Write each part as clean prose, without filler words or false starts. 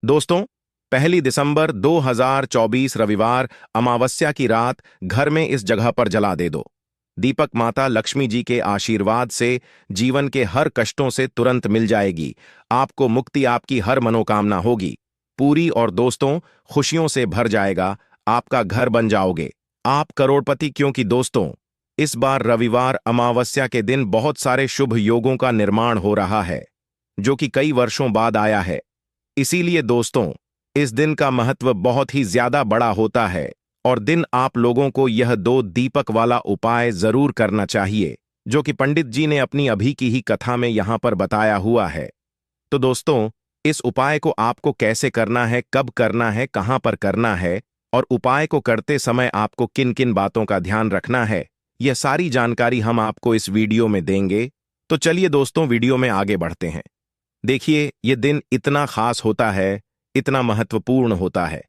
दोस्तों, 1 दिसंबर 2024 रविवार अमावस्या की रात घर में इस जगह पर जला दे दो। दीपक माता लक्ष्मी जी के आशीर्वाद से जीवन के हर कष्टों से तुरंत मिल जाएगी। आपको मुक्ति, आपकी हर मनोकामना होगी पूरी और दोस्तों, खुशियों से भर जाएगा। आपका घर बन जाओगे, आप करोड़पति। क्योंकि दोस्तों, इस बार रविवार अमावस्या के दिन बहुत सारे शुभ योगों का निर्माण हो रहा है, जो कि कई वर्षों बाद आया है। इसीलिए दोस्तों, इस दिन का महत्व बहुत ही ज्यादा बड़ा होता है और दिन आप लोगों को यह 2 दीपक वाला उपाय जरूर करना चाहिए, जो कि पंडित जी ने अपनी अभी की ही कथा में यहां पर बताया हुआ है। तो दोस्तों, इस उपाय को आपको कैसे करना है, कब करना है, कहां पर करना है और उपाय को करते समय आपको किन किन बातों का ध्यान रखना है, यह सारी जानकारी हम आपको इस वीडियो में देंगे। तो चलिए दोस्तों, वीडियो में आगे बढ़ते हैं। देखिए, ये दिन इतना खास होता है, इतना महत्वपूर्ण होता है।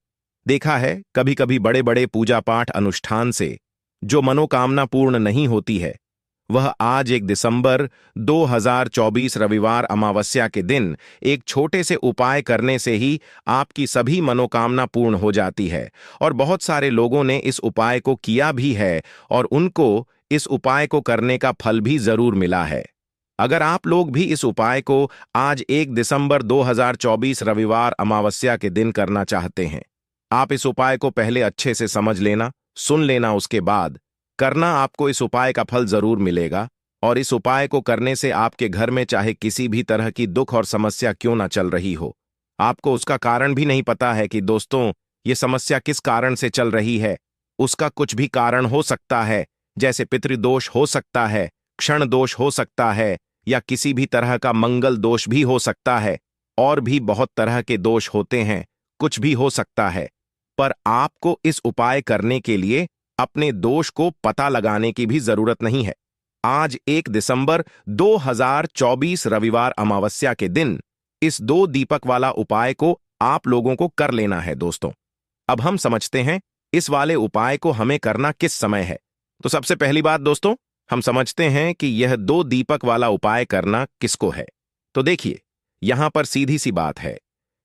देखा है, कभी कभी बड़े बड़े पूजा पाठ अनुष्ठान से जो मनोकामना पूर्ण नहीं होती है, वह आज 1 दिसंबर 2024 रविवार अमावस्या के दिन एक छोटे से उपाय करने से ही आपकी सभी मनोकामना पूर्ण हो जाती है। और बहुत सारे लोगों ने इस उपाय को किया भी है और उनको इस उपाय को करने का फल भी जरूर मिला है। अगर आप लोग भी इस उपाय को आज 1 दिसंबर 2024 रविवार अमावस्या के दिन करना चाहते हैं, आप इस उपाय को पहले अच्छे से समझ लेना, सुन लेना, उसके बाद करना। आपको इस उपाय का फल जरूर मिलेगा। और इस उपाय को करने से आपके घर में चाहे किसी भी तरह की दुख और समस्या क्यों ना चल रही हो, आपको उसका कारण भी नहीं पता है कि दोस्तों ये समस्या किस कारण से चल रही है। उसका कुछ भी कारण हो सकता है, जैसे पितृदोष हो सकता है, क्षण दोष हो सकता है, या किसी भी तरह का मंगल दोष भी हो सकता है। और भी बहुत तरह के दोष होते हैं, कुछ भी हो सकता है। पर आपको इस उपाय करने के लिए अपने दोष को पता लगाने की भी जरूरत नहीं है। आज 1 दिसंबर 2024 रविवार अमावस्या के दिन इस 2 दीपक वाला उपाय को आप लोगों को कर लेना है। दोस्तों, अब हम समझते हैं इस वाले उपाय को हमें करना किस समय है। तो सबसे पहली बात दोस्तों, हम समझते हैं कि यह 2 दीपक वाला उपाय करना किसको है। तो देखिए, यहां पर सीधी सी बात है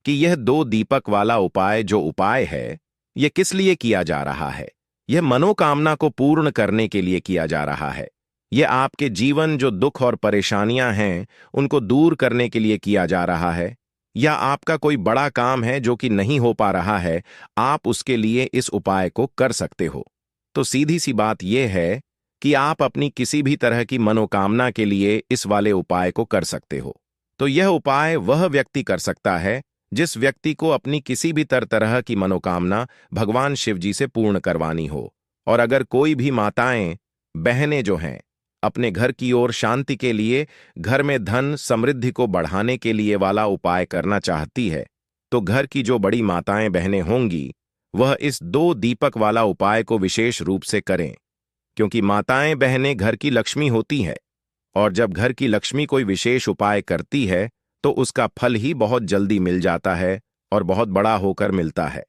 कि यह 2 दीपक वाला उपाय जो उपाय है, यह किस लिए किया जा रहा है। यह मनोकामना को पूर्ण करने के लिए किया जा रहा है। यह आपके जीवन जो दुख और परेशानियां हैं, उनको दूर करने के लिए किया जा रहा है। या आपका कोई बड़ा काम है जो कि नहीं हो पा रहा है, आप उसके लिए इस उपाय को कर सकते हो। तो सीधी सी बात यह है कि आप अपनी किसी भी तरह की मनोकामना के लिए इस वाले उपाय को कर सकते हो। तो यह उपाय वह व्यक्ति कर सकता है जिस व्यक्ति को अपनी किसी भी तरह की मनोकामना भगवान शिव जी से पूर्ण करवानी हो। और अगर कोई भी माताएं, बहनें जो हैं, अपने घर की ओर शांति के लिए, घर में धन समृद्धि को बढ़ाने के लिए वाला उपाय करना चाहती है, तो घर की जो बड़ी माताएं बहनें होंगी, वह इस 2 दीपक वाला उपाय को विशेष रूप से करें। क्योंकि माताएं बहनें घर की लक्ष्मी होती है, और जब घर की लक्ष्मी कोई विशेष उपाय करती है तो उसका फल ही बहुत जल्दी मिल जाता है और बहुत बड़ा होकर मिलता है।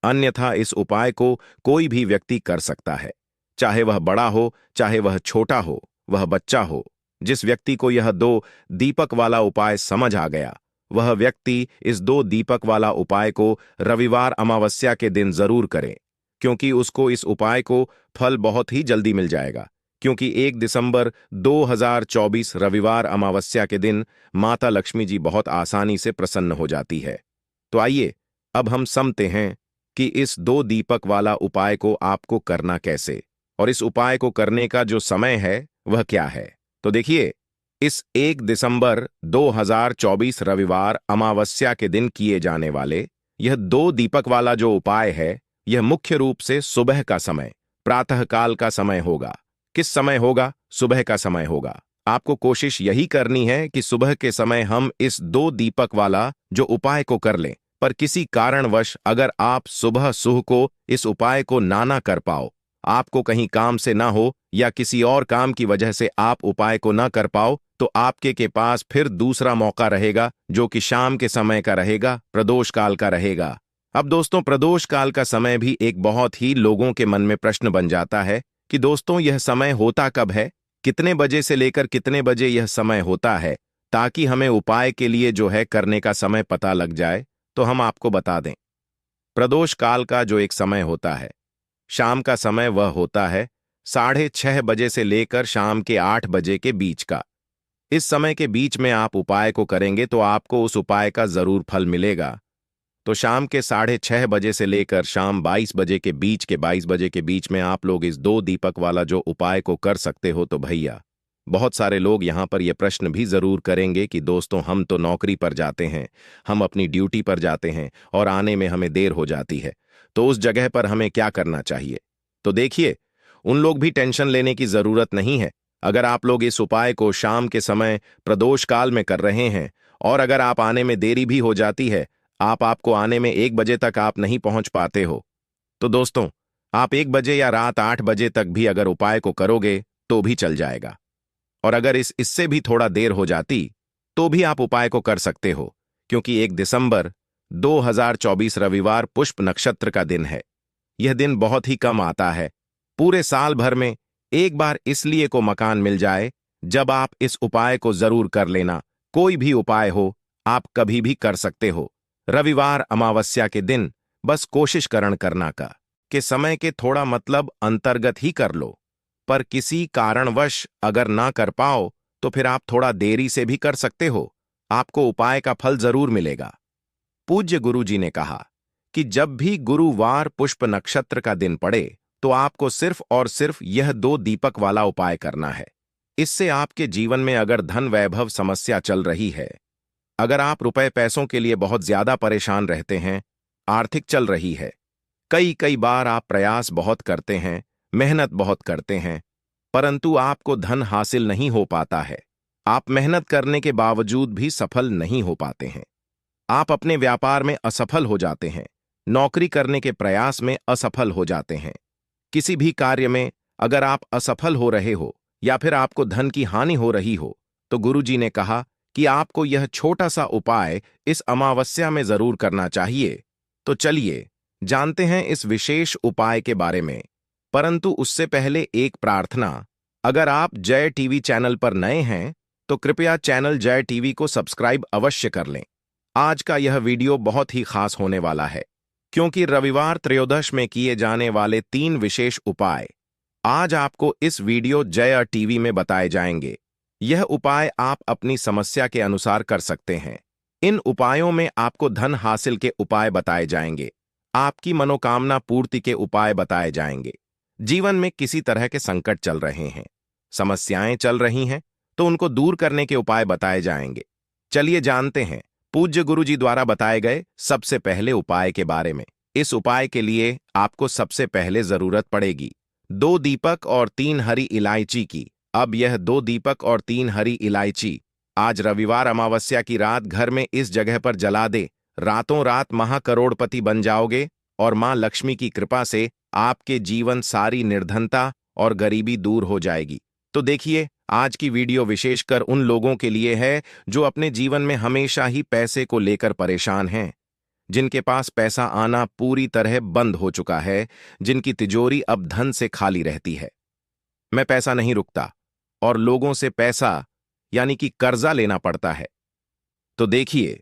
अन्यथा इस उपाय को कोई भी व्यक्ति कर सकता है, चाहे वह बड़ा हो, चाहे वह छोटा हो, वह बच्चा हो। जिस व्यक्ति को यह 2 दीपक वाला उपाय समझ आ गया, वह व्यक्ति इस 2 दीपक वाला उपाय को रविवार अमावस्या के दिन जरूर करे, क्योंकि उसको इस उपाय को फल बहुत ही जल्दी मिल जाएगा। क्योंकि 1 दिसंबर 2024 रविवार अमावस्या के दिन माता लक्ष्मी जी बहुत आसानी से प्रसन्न हो जाती है। तो आइए अब हम समझते हैं कि इस 2 दीपक वाला उपाय को आपको करना कैसे, और इस उपाय को करने का जो समय है वह क्या है। तो देखिए, इस 1 दिसंबर 2024 रविवार अमावस्या के दिन किए जाने वाले यह 2 दीपक वाला जो उपाय है, यह मुख्य रूप से सुबह का समय, प्रातःकाल का समय होगा। किस समय होगा? सुबह का समय होगा। आपको कोशिश यही करनी है कि सुबह के समय हम इस 2 दीपक वाला जो उपाय को कर लें। पर किसी कारणवश अगर आप सुबह सुह को इस उपाय को ना कर पाओ, आपको कहीं काम से ना हो या किसी और काम की वजह से आप उपाय को ना कर पाओ, तो आपके के पास फिर दूसरा मौका रहेगा, जो कि शाम के समय का रहेगा, प्रदोष काल का रहेगा। अब दोस्तों, प्रदोष काल का समय भी एक बहुत ही लोगों के मन में प्रश्न बन जाता है कि दोस्तों यह समय होता कब है, कितने बजे से लेकर कितने बजे यह समय होता है, ताकि हमें उपाय के लिए जो है करने का समय पता लग जाए। तो तो हम आपको बता दें। प्रदोष काल का जो एक समय होता है, शाम का समय, वह होता है 6:30 बजे से लेकर शाम के 8 बजे के बीच का। इस समय के बीच में आप उपाय को करेंगे तो आपको उस उपाय का जरूर फल मिलेगा। तो शाम के 6:30 बजे से लेकर शाम 22 बजे के बीच के 22 बजे के बीच में आप लोग इस 2 दीपक वाला जो उपाय को कर सकते हो। तो भैया, बहुत सारे लोग यहाँ पर यह प्रश्न भी जरूर करेंगे कि दोस्तों, हम तो नौकरी पर जाते हैं, हम अपनी ड्यूटी पर जाते हैं और आने में हमें देर हो जाती है, तो उस जगह पर हमें क्या करना चाहिए? तो देखिए, उन लोग भी टेंशन लेने की जरूरत नहीं है। अगर आप लोग इस उपाय को शाम के समय प्रदोष काल में कर रहे हैं और अगर आप आने में देरी भी हो जाती है, आपको आने में 1 बजे तक आप नहीं पहुंच पाते हो, तो दोस्तों, आप 1 बजे या रात 8 बजे तक भी अगर उपाय को करोगे तो भी चल जाएगा। और अगर इससे भी थोड़ा देर हो जाती तो भी आप उपाय को कर सकते हो, क्योंकि 1 दिसंबर 2024 रविवार पुष्प नक्षत्र का दिन है। यह दिन बहुत ही कम आता है, पूरे साल भर में एक बार इसलिए को मकान मिल जाए जब आप इस उपाय को जरूर कर लेना। कोई भी उपाय हो, आप कभी भी कर सकते हो। रविवार अमावस्या के दिन बस कोशिश करना का कि समय के थोड़ा मतलब अंतर्गत ही कर लो, पर किसी कारणवश अगर ना कर पाओ तो फिर आप थोड़ा देरी से भी कर सकते हो, आपको उपाय का फल जरूर मिलेगा। पूज्य गुरु जी ने कहा कि जब भी गुरुवार पुष्प नक्षत्र का दिन पड़े तो आपको सिर्फ और सिर्फ यह 2 दीपक वाला उपाय करना है। इससे आपके जीवन में अगर धन वैभव समस्या चल रही है, अगर आप रुपए पैसों के लिए बहुत ज्यादा परेशान रहते हैं, आर्थिक चल रही है, कई कई बार आप प्रयास बहुत करते हैं, मेहनत बहुत करते हैं, परंतु आपको धन हासिल नहीं हो पाता है, आप मेहनत करने के बावजूद भी सफल नहीं हो पाते हैं, आप अपने व्यापार में असफल हो जाते हैं, नौकरी करने के प्रयास में असफल हो जाते हैं, किसी भी कार्य में अगर आप असफल हो रहे हो या फिर आपको धन की हानि हो रही हो, तो गुरुजी ने कहा कि आपको यह छोटा सा उपाय इस अमावस्या में जरूर करना चाहिए। तो चलिए जानते हैं इस विशेष उपाय के बारे में, परंतु उससे पहले एक प्रार्थना। अगर आप जय टीवी चैनल पर नए हैं तो कृपया चैनल जय टीवी को सब्सक्राइब अवश्य कर लें। आज का यह वीडियो बहुत ही खास होने वाला है, क्योंकि रविवार त्रयोदश में किए जाने वाले 3 विशेष उपाय आज आपको इस वीडियो जय टीवी में बताए जाएंगे। यह उपाय आप अपनी समस्या के अनुसार कर सकते हैं। इन उपायों में आपको धन हासिल के उपाय बताए जाएंगे, आपकी मनोकामना पूर्ति के उपाय बताए जाएंगे। जीवन में किसी तरह के संकट चल रहे हैं, समस्याएं चल रही हैं, तो उनको दूर करने के उपाय बताए जाएंगे। चलिए जानते हैं पूज्य गुरु जी द्वारा बताए गए सबसे पहले उपाय के बारे में। इस उपाय के लिए आपको सबसे पहले जरूरत पड़ेगी 2 दीपक और 3 हरी इलायची की। अब यह 2 दीपक और 3 हरी इलायची आज रविवार अमावस्या की रात घर में इस जगह पर जला दे। रातों रात महाकरोड़पति बन जाओगे और मां लक्ष्मी की कृपा से आपके जीवन सारी निर्धनता और गरीबी दूर हो जाएगी। तो देखिए, आज की वीडियो विशेषकर उन लोगों के लिए है जो अपने जीवन में हमेशा ही पैसे को लेकर परेशान हैं, जिनके पास पैसा आना पूरी तरह बंद हो चुका है, जिनकी तिजोरी अब धन से खाली रहती है। मैं पैसा नहीं रुकता और लोगों से पैसा यानी कि कर्जा लेना पड़ता है। तो देखिए,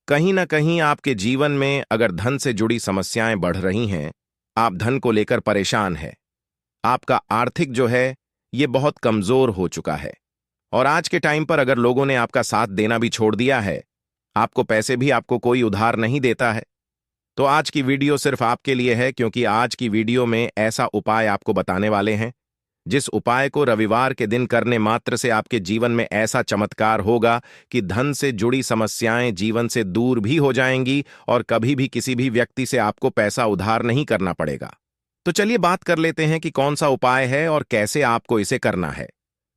कहीं ना कहीं आपके जीवन में अगर धन से जुड़ी समस्याएं बढ़ रही हैं, आप धन को लेकर परेशान हैं, आपका आर्थिक जो है ये बहुत कमजोर हो चुका है और आज के टाइम पर अगर लोगों ने आपका साथ देना भी छोड़ दिया है, आपको पैसे भी आपको कोई उधार नहीं देता है, तो आज की वीडियो सिर्फ आपके लिए है, क्योंकि आज की वीडियो में ऐसा उपाय आपको बताने वाले हैं जिस उपाय को रविवार के दिन करने मात्र से आपके जीवन में ऐसा चमत्कार होगा कि धन से जुड़ी समस्याएं जीवन से दूर भी हो जाएंगी और कभी भी किसी भी व्यक्ति से आपको पैसा उधार नहीं करना पड़ेगा। तो चलिए बात कर लेते हैं कि कौन सा उपाय है और कैसे आपको इसे करना है।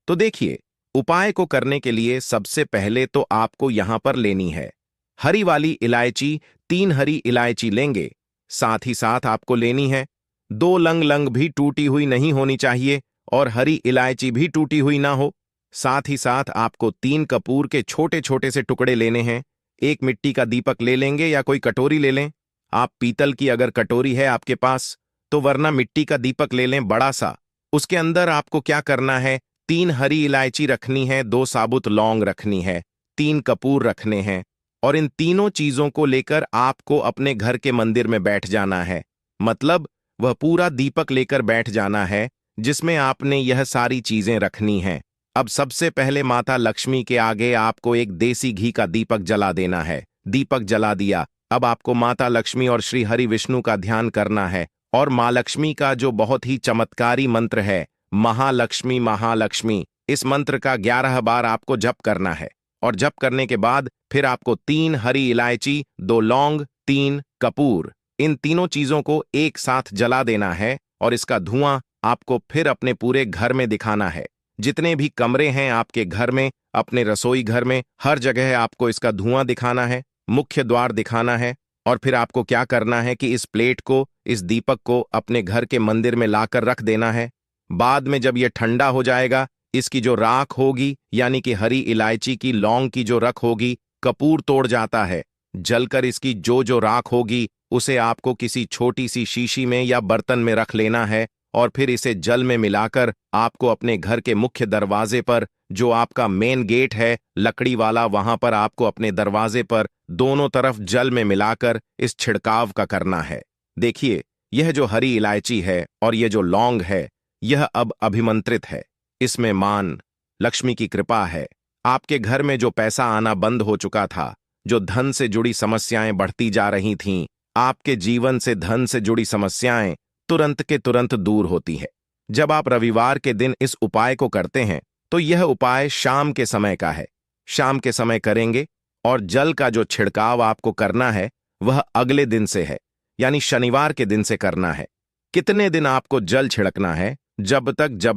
तो देखिए, उपाय को करने के लिए सबसे पहले तो आपको यहां पर लेनी है हरी वाली इलायची। 3 हरी इलायची लेंगे, साथ ही साथ आपको लेनी है 2 लंग भी टूटी हुई नहीं होनी चाहिए और हरी इलायची भी टूटी हुई ना हो। साथ ही साथ आपको 3 कपूर के छोटे छोटे से टुकड़े लेने हैं। 1 मिट्टी का दीपक ले लेंगे या कोई कटोरी ले लें, आप पीतल की अगर कटोरी है आपके पास तो वरना मिट्टी का दीपक ले लें बड़ा सा। उसके अंदर आपको क्या करना है, 3 हरी इलायची रखनी है, 2 साबुत लौंग रखनी है, 3 कपूर रखने हैं, और इन तीनों चीजों को लेकर आपको अपने घर के मंदिर में बैठ जाना है। मतलब वह पूरा दीपक लेकर बैठ जाना है जिसमें आपने यह सारी चीजें रखनी हैं। अब सबसे पहले माता लक्ष्मी के आगे आपको एक देसी घी का दीपक जला देना है। दीपक जला दिया। अब आपको माता लक्ष्मी और श्री हरि विष्णु का ध्यान करना है और माँ लक्ष्मी का जो बहुत ही चमत्कारी मंत्र है, महालक्ष्मी महालक्ष्मी, इस मंत्र का 11 बार आपको जप करना है। और जप करने के बाद फिर आपको 3 हरी इलायची, 2 लौंग, 3 कपूर, इन तीनों चीजों को एक साथ जला देना है और इसका धुआं आपको फिर अपने पूरे घर में दिखाना है। जितने भी कमरे हैं आपके घर में, अपने रसोई घर में, हर जगह आपको इसका धुआं दिखाना है, मुख्य द्वार दिखाना है। और फिर आपको क्या करना है कि इस प्लेट को, इस दीपक को अपने घर के मंदिर में लाकर रख देना है। बाद में जब यह ठंडा हो जाएगा, इसकी जो राख होगी, यानी कि हरी इलायची की, लौंग की जो रख होगी, कपूर तोड़ जाता है, जलकर इसकी जो राख होगी उसे आपको किसी छोटी सी शीशी में या बर्तन में रख लेना है और फिर इसे जल में मिलाकर आपको अपने घर के मुख्य दरवाजे पर, जो आपका मेन गेट है लकड़ी वाला, वहां पर आपको अपने दरवाजे पर दोनों तरफ जल में मिलाकर इस छिड़काव का करना है। देखिए, यह जो हरी इलायची है और यह जो लौंग है, यह अब अभिमंत्रित है। इसमें मान लक्ष्मी की कृपा है। आपके घर में जो पैसा आना बंद हो चुका था, जो धन से जुड़ी समस्याएं बढ़ती जा रही थीं, आपके जीवन से धन से जुड़ी समस्याएं तुरंत के तुरंत दूर होती है। जब आप रविवार के दिन इस उपाय को करते हैं तो यह उपाय शाम के समय का है। शाम के समय करेंगे और जल का जो छिड़काव आपको करना है वह अगले दिन से है, यानी शनिवार के दिन से करना है। कितने दिन आपको जल छिड़कना है? जब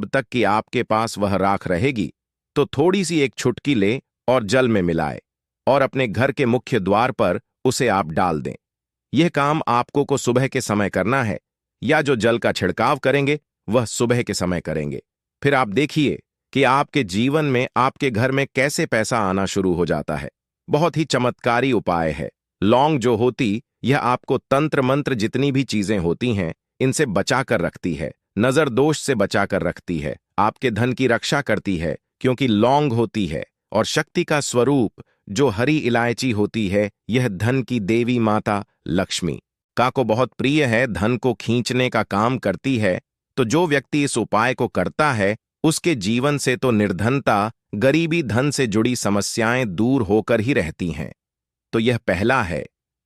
तक कि आपके पास वह राख रहेगी। तो थोड़ी सी एक चुटकी ले और जल में मिलाए और अपने घर के मुख्य द्वार पर उसे आप डाल दें। यह काम आपको को सुबह के समय करना है, या जो जल का छिड़काव करेंगे वह सुबह के समय करेंगे। फिर आप देखिए कि आपके जीवन में, आपके घर में कैसे पैसा आना शुरू हो जाता है। बहुत ही चमत्कारी उपाय है। लौंग जो होती, यह आपको तंत्र मंत्र जितनी भी चीजें होती हैं इनसे बचा कर रखती है, नजर दोष से बचा कर रखती है, आपके धन की रक्षा करती है, क्योंकि लौंग होती है। और शक्ति का स्वरूप जो हरी इलायची होती है, यह धन की देवी माता लक्ष्मी का को बहुत प्रिय है, धन को खींचने का काम करती है। तो जो व्यक्ति इस उपाय को करता है उसके जीवन से तो निर्धनता, गरीबी, धन से जुड़ी समस्याएं दूर होकर ही रहती हैं। तो यह पहला है।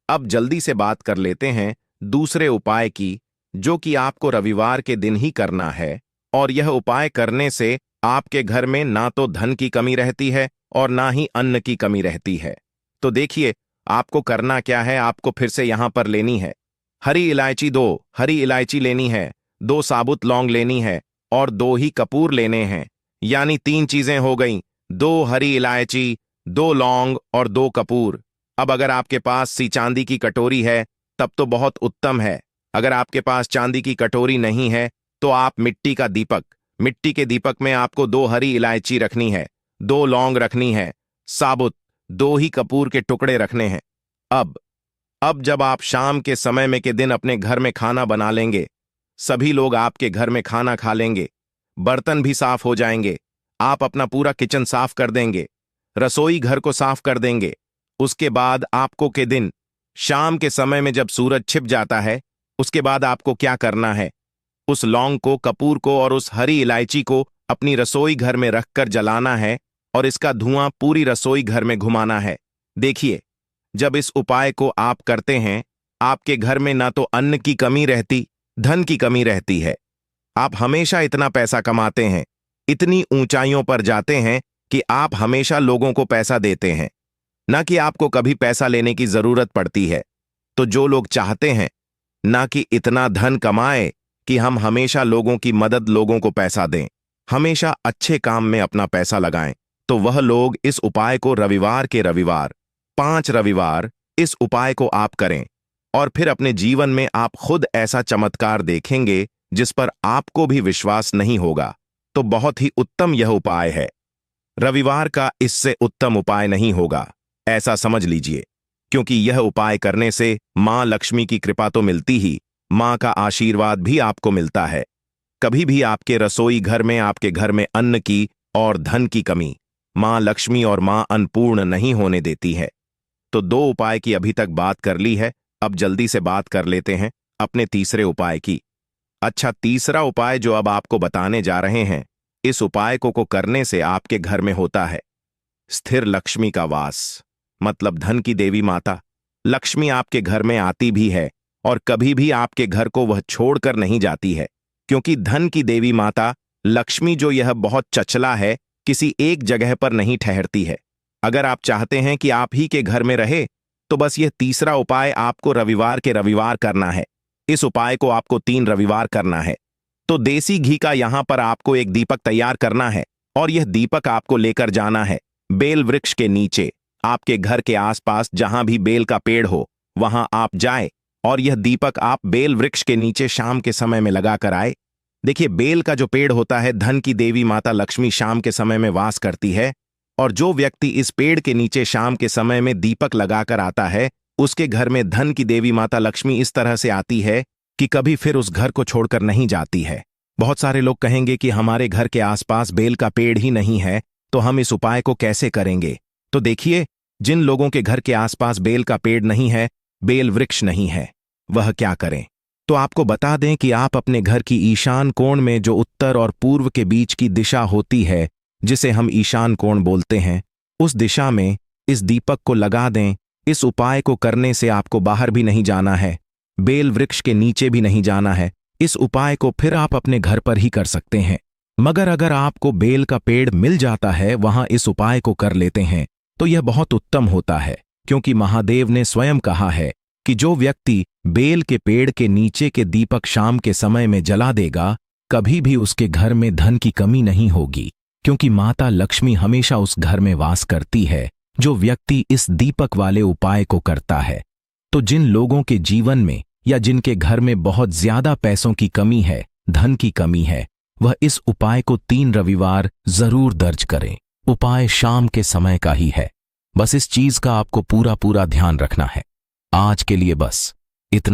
अब जल्दी से बात कर लेते हैं दूसरे उपाय की, जो कि आपको रविवार के दिन ही करना है। और यह उपाय करने से आपके घर में ना तो धन की कमी रहती है और ना ही अन्न की कमी रहती है। तो देखिए, आपको करना क्या है। आपको फिर से यहां पर लेनी है हरी इलायची, 2 हरी इलायची लेनी है, 2 साबुत लौंग लेनी है और 2 ही कपूर लेने हैं। यानी 3 चीजें हो गईं, 2 हरी इलायची, 2 लौंग और 2 कपूर। अब अगर आपके पास सी चांदी की कटोरी है तब तो बहुत उत्तम है। अगर आपके पास चांदी की कटोरी नहीं है तो आप मिट्टी का दीपक, मिट्टी के दीपक में आपको 2 हरी इलायची रखनी है, 2 लौंग रखनी है, साबुत 2 ही कपूर के टुकड़े रखने हैं। अब जब आप शाम के समय में के दिन अपने घर में खाना बना लेंगे, सभी लोग आपके घर में खाना खा लेंगे, बर्तन भी साफ हो जाएंगे, आप अपना पूरा किचन साफ कर देंगे, रसोई घर को साफ कर देंगे। उसके बाद आपको के दिन शाम के समय में जब सूरज छिप जाता है, उसके बाद आपको क्या करना है, उस लौंग को, कपूर को और उस हरी इलायची को अपनी रसोई घर में रखकर जलाना है और इसका धुआं पूरी रसोई घर में घुमाना है। देखिए, जब इस उपाय को आप करते हैं, आपके घर में ना तो अन्न की कमी रहती, धन की कमी रहती है। आप हमेशा इतना पैसा कमाते हैं, इतनी ऊंचाइयों पर जाते हैं कि आप हमेशा लोगों को पैसा देते हैं, ना कि आपको कभी पैसा लेने की जरूरत पड़ती है। तो जो लोग चाहते हैं ना कि इतना धन कमाए कि हम हमेशा लोगों की मदद, लोगों को पैसा दें, हमेशा अच्छे काम में अपना पैसा लगाएं, तो वह लोग इस उपाय को रविवार के रविवार, 5 रविवार इस उपाय को आप करें और फिर अपने जीवन में आप खुद ऐसा चमत्कार देखेंगे जिस पर आपको भी विश्वास नहीं होगा। तो बहुत ही उत्तम यह उपाय है। रविवार का इससे उत्तम उपाय नहीं होगा, ऐसा समझ लीजिए, क्योंकि यह उपाय करने से मां लक्ष्मी की कृपा तो मिलती ही, मां का आशीर्वाद भी आपको मिलता है। कभी भी आपके रसोई घर में, आपके घर में अन्न की और धन की कमी मां लक्ष्मी और मां अन्नपूर्ण नहीं होने देती है। तो 2 उपाय की अभी तक बात कर ली है, अब जल्दी से बात कर लेते हैं अपने तीसरे उपाय की। अच्छा, तीसरा उपाय जो अब आपको बताने जा रहे हैं, इस उपाय को करने से आपके घर में होता है स्थिर लक्ष्मी का वास। मतलब धन की देवी माता लक्ष्मी आपके घर में आती भी है और कभी भी आपके घर को वह छोड़कर नहीं जाती है, क्योंकि धन की देवी माता लक्ष्मी जो यह बहुत चचला है, किसी एक जगह पर नहीं ठहरती है। अगर आप चाहते हैं कि आप ही के घर में रहे, तो बस यह तीसरा उपाय आपको रविवार के रविवार करना है। इस उपाय को आपको 3 रविवार करना है। तो देसी घी का यहां पर आपको एक दीपक तैयार करना है और यह दीपक आपको लेकर जाना है बेल वृक्ष के नीचे। आपके घर के आसपास जहां भी बेल का पेड़ हो वहां आप जाए और यह दीपक आप बेल वृक्ष के नीचे शाम के समय में लगा कर आए। देखिए, बेल का जो पेड़ होता है, धन की देवी माता लक्ष्मी शाम के समय में वास करती है, और जो व्यक्ति इस पेड़ के नीचे शाम के समय में दीपक लगाकर आता है, उसके घर में धन की देवी माता लक्ष्मी इस तरह से आती है कि कभी फिर उस घर को छोड़कर नहीं जाती है। बहुत सारे लोग कहेंगे कि हमारे घर के आसपास बेल का पेड़ ही नहीं है, तो हम इस उपाय को कैसे करेंगे? तो देखिए, जिन लोगों के घर के आसपास बेल का पेड़ नहीं है, बेल वृक्ष नहीं है, वह क्या करें? तो आपको बता दें कि आप अपने घर की ईशान कोण में जो उत्तर और पूर्व के बीच की दिशा होती है, जिसे हम ईशान कोण बोलते हैं, उस दिशा में इस दीपक को लगा दें। इस उपाय को करने से आपको बाहर भी नहीं जाना है, बेल वृक्ष के नीचे भी नहीं जाना है। इस उपाय को फिर आप अपने घर पर ही कर सकते हैं। मगर अगर आपको बेल का पेड़ मिल जाता है, वहां इस उपाय को कर लेते हैं, तो यह बहुत उत्तम होता है, क्योंकि महादेव ने स्वयं कहा है कि जो व्यक्ति बेल के पेड़ के नीचे के दीपक शाम के समय में जला देगा, कभी भी उसके घर में धन की कमी नहीं होगी, क्योंकि माता लक्ष्मी हमेशा उस घर में वास करती है जो व्यक्ति इस दीपक वाले उपाय को करता है। तो जिन लोगों के जीवन में या जिनके घर में बहुत ज्यादा पैसों की कमी है, धन की कमी है, वह इस उपाय को 3 रविवार जरूर दर्ज करें। उपाय शाम के समय का ही है, बस इस चीज का आपको पूरा ध्यान रखना है। आज के लिए बस इतना।